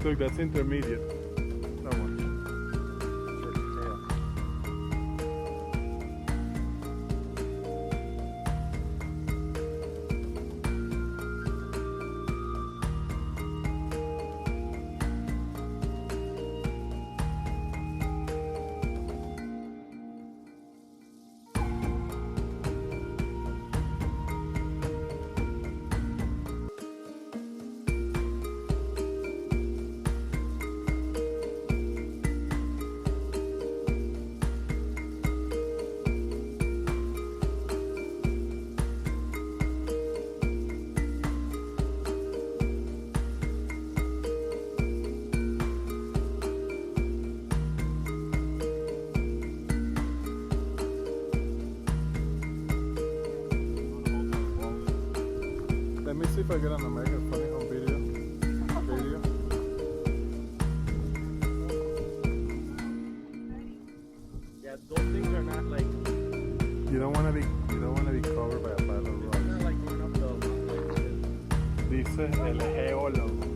Look, that's intermediate. That one. Let me see if I get an American funny home video. Yeah, those things are not like. You don't want to be covered by a pile of rocks. Not like going up the mountain. Dice el geólogo,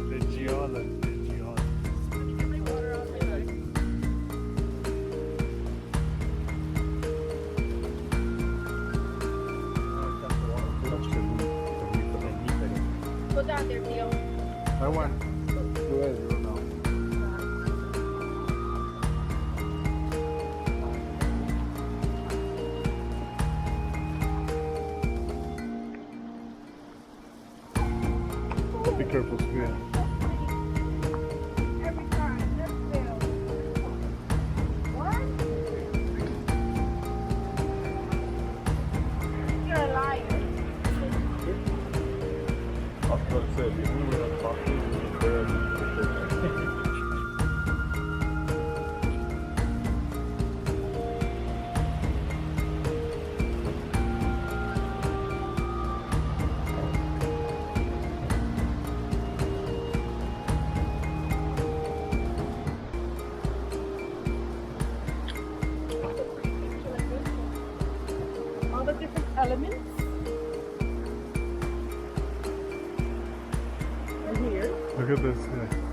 the geologist. Go down there, Theo. I want. Go ahead, you know. Be careful, Spear. Every time, never fail. What? You're a liar. I was going to say, if we were not talking, we would barely. All the different elements are here. Look at this. Yeah.